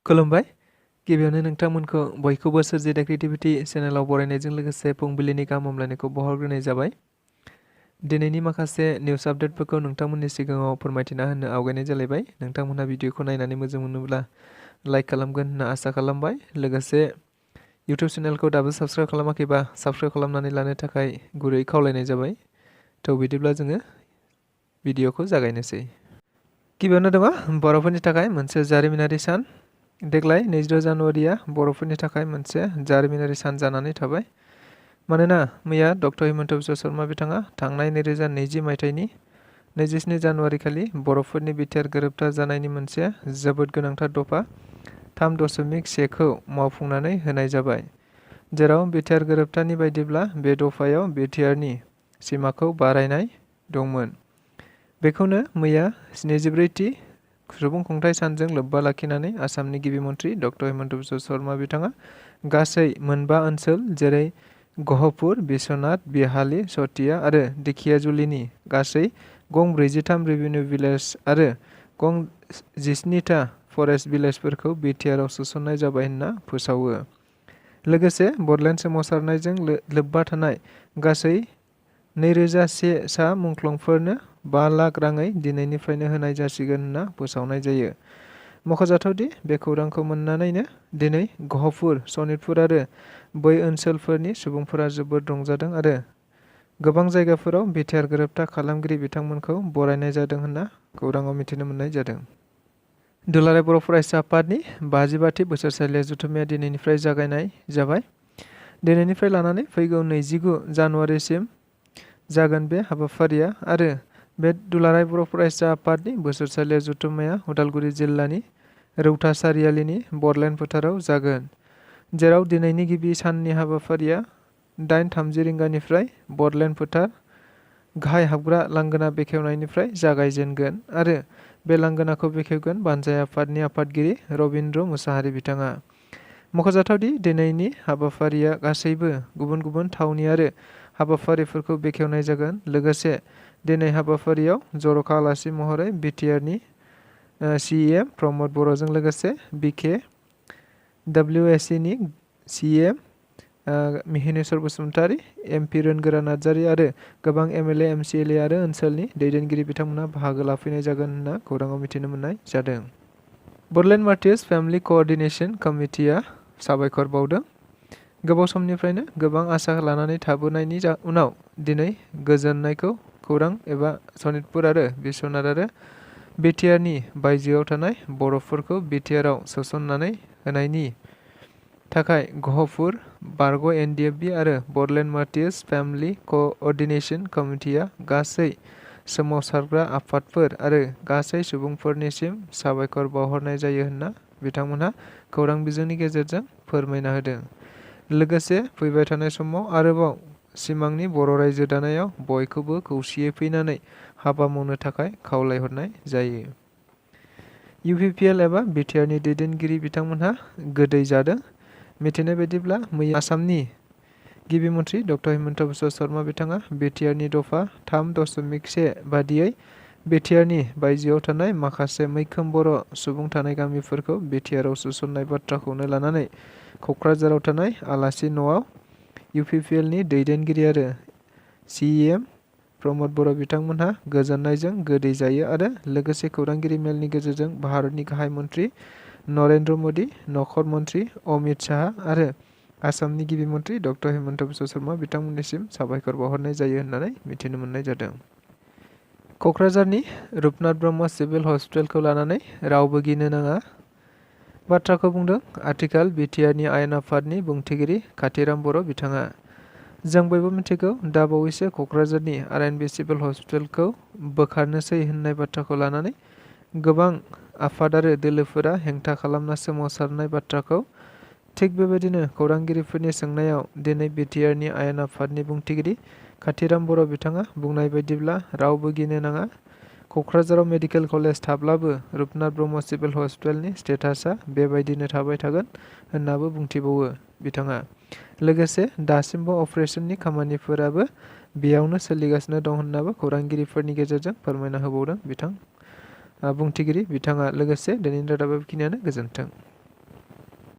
खुलुमबाय गिबियावनो नोंथांमोनखौ बयखौबो सोरजिदा क्रिएटिभिटी चेनेलाव बरायनायजों लोगोसे फुंबिलिनि गाहाम हामलायनायखौ बावहरग्रोनाय जाबाय। दिनैनि माखासे निउस आपडेटफोरखौ नोंथांमोननि सिगाङाव फोरमायथिना होनो आवगायनाय जालायबाय। नोंथांमोनहा भिडिअखौ नायनानै मोजां मोनोब्ला लाइक खालामगोन होनना आसा खालामबाय। लोगोसे इउटिउब चेनेलखौ दाबो साबस्क्राइब खालामाखैबा साबस्क्राइब खालामनानै लानो थाखाय गुरै खावलायनाय जाबाय। थ' बिदिब्ला जोङो भिडिअखौ जागायनोसै। गिबियावनो दङ बर'फोरनि थाखाय मोनसे जारिमिनारि सान। देग्लाय 22 जानुवारिया बर'फोरनि थाखाय मोनसे जारिमिनारि सान जानानै थाबाय। मानोना मैया डक्टर हिमन्त बिश्व शर्मा बिथाङा थांनाय 2020 मायथाइनि 27 जानुवारि खालि बर'फोरनि BTR गोरोबथा जानायनि मोनसे जोबोद गोनांथार दफा 3.1 मावफुंनानै होनाय जाबाय। जेराव BTR गोरोबथानि बायदिब्ला बे दफायाव BTRनि सिमाखौ बारायनाय दंमोन। बेखौनो मैया 74थि सुबुं खुंथाइ सानजों लोब्बा लाखिनानै आसामनि गिबि मन्थ्रि डक्टर हिमन्त बिश्व शर्मा बिथाङा गासै मोनबा ओनसोल जेरै गहपुर, बिश्वनाथ, बिहाली, चटिया आरो दिखियाजुलिनि गासै गं 43 रेभिनिउ भिलेज आरो गं 17टा फरेस्ट भिलेजफोरखौ BTRआव सोसननाय जाबाय होनना फोसावो। लोगोसे बडलेण्ड सोमावसारनायजों लोब्बा थानाय गासै 2001 सा मुंख्लंफोरनो 5 लाख राङै दिनैनिफ्रायनो होनाय जासिगोन होनना फोसावनाय जायो। मख'जाथावदि बे खौरांखौ मोननानैनो दिनै गहपुर, सनितपुर आरो बै ओनसोलफोरनि सुबुंफोरा जोबोद रंजादों आरो गोबां जायगाफोराव BTR गोरोबथा खालामगिरि बिथांमोनखौ बरायनाय जादों होनना खौराङाव मिथिनो मोननाय जादों। दुलाराय बर' फरायसा आफादनि 55थि बोसोरसालिया जथुम्माया दिनैनिफ्राय जागायनाय जाबाय। दिनैनिफ्राय लानानै फैगौ 29 जानुवारिसिम जागोन बे हाबाफारिया आरो बे दुलाराय बर' फरायसा आफादनि बोसोरसालिया जथुम्माया उदालगुरि जिल्लानि रौता सारियालिनि बडलेण्ड फोथाराव जागोन। जेराव दिनैनि गिबि साननि हाबाफारिया 8:30 रिंगानिफ्राय बडलेण्ड फोथार गाहाय हाबग्रा लांगोना बेखेवनायनिफ्राय जागायजेनगोन आरो बे लांगोनाखौ बेखेवगोन बानजाय आफादनि आफादगिरि रबिन्द्र मुसाहारि बिथाङा। मख'जाथावदि दिनैनि हाबाफारिया गासैबो गुबुन गुबुन थावनि आरो हाबाफारिफोरखौ बेखेवनाय जागोन। लोगोसे दिनै हाबाफारियाव जर'खा आलासि महरै BTRनि CEM प्रमद बर'जों लोगोसे BKWSCनि CEM मिहिनेश्वर बसुमतारी, MP रोनगोरा नार्जारी आरो गोबां MLA, MCLA आरो ओनसोलनि दैदेनगिरि बिथांमोनहा बाहागो लाफैनाय जागोन होनना खौराङाव मिथिनो मोननाय जादों। बडलेण्ड मार्टियार्स फेमिलि क'अर्डिनेशन कमिटिया साबायखर बावदों। गोबाव समनिफ्रायनो गोबां आसा लानानै थाबोनायनि उनाव दिनै गोजोननायखौ खौरां एबा सनितपुर आरो बिश्वनाथ आरो BTRनि बायजोआव थानाय बर'फोरखौ BTRआव सोसननानै होनायनि थाखाय गहपुर, बारग' NDFB आरो बडलेण्ड मार्टियार्स फेमिलि क'अर्डिनेशन कमिटिया गासै सोमावसारग्रा आफादफोर आरो गासै सुबुंफोरनिसिम साबायखर बावहरनाय जायो होनना बिथांमोनहा खौरां बिजोंनि गेजेरजों फोरमायना होदों। लोगोसे फैबाय थानाय समाव आरोबाव सिमांनि बर' रायजो दानायाव बयखौबो खौसेयै फैनानै हाबा मावनो थाखाय खावलायहरनाय जायो। UPPL एबा BTRनि दैदेनगिरि बिथांमोनहा गोदै जादों। मिथिनाय बायदिब्ला मैया आसामनि गिबि मन्थ्रि डक्टर हिमन्त बिश्व शर्मा बिथाङा BTRनि दफा 3.1 बादियै BTRनि बायजोआव थानाय माखासे मैखोम बर' सुबुं थानाय गामिफोरखौ BTRआव सोसननाय बाथ्राखौनो लानानै क'क्राझाराव थानाय आलासि न'आव UPPLनि दैदेनगिरि आरो CEM प्रमद बर' बिथांमोनहा गोजोननायजों गोदै जायो आरो लोगोसे खौरांगिरि मेलनि गेजेरजों भारतनि गाहाय मन्थ्रि नरेन्द्र मदि, नखर मन्थ्रि अमित शाह आरो आसामनि गिबि मन्थ्रि डक्टर हिमन्त बिश्व शर्मा बिथांमोननिसिम साबायखर बावहरनाय जायो होननानै मिथिनो मोननाय जादों। क'क्राझारनि रुपनाथ ब्रह्म सिभिल हस्पिटालखौ लानानै रावबो गिनो नाङा बाथ्राखौ बुंदों आथिखाल BTRनि आयेन आफादनि बुंथिगिरि काथिराम बर' बिथाङा। जों बयबो मिथिगौ दा बावैसो क'क्राझारनि RNB सिभिल हस्पिटालखौ बोखारनोसै होननाय बाथ्राखौ लानानै गोबां आफाद आरो दोलोफोरा हेंथा खालामना सोमावसारनाय बाथ्राखौ थिग बेबायदिनो खौरांगिरिफोरनि सोंनायाव दिनै BTRनि आयेन आफादनि बुंथिगिरि काथिराम बर' बिथाङा बुंनाय बायदिब्ला रावबो गिनो नाङा। क'क्राझाराव मेडिकेल कलेज थाब्लाबो रुपनाथ ब्रह्म सिभिल हस्पिटालनि स्टेटासआ बेबायदिनो थाबाय थागोन होननाबो बुंथिबावो बिथाङा। लोगोसे दासिमबो अपारेशननि खामानिफोराबो बेयावनो सोलिगासिनो दं होननाबो खौरांगिरिफोरनि गेजेरजों फोरमायना होबावदों बुंथिगिरि बिथाङा। लोगोसे दिनैनि रादाबा बेखिनियानो। गोजोन्थों।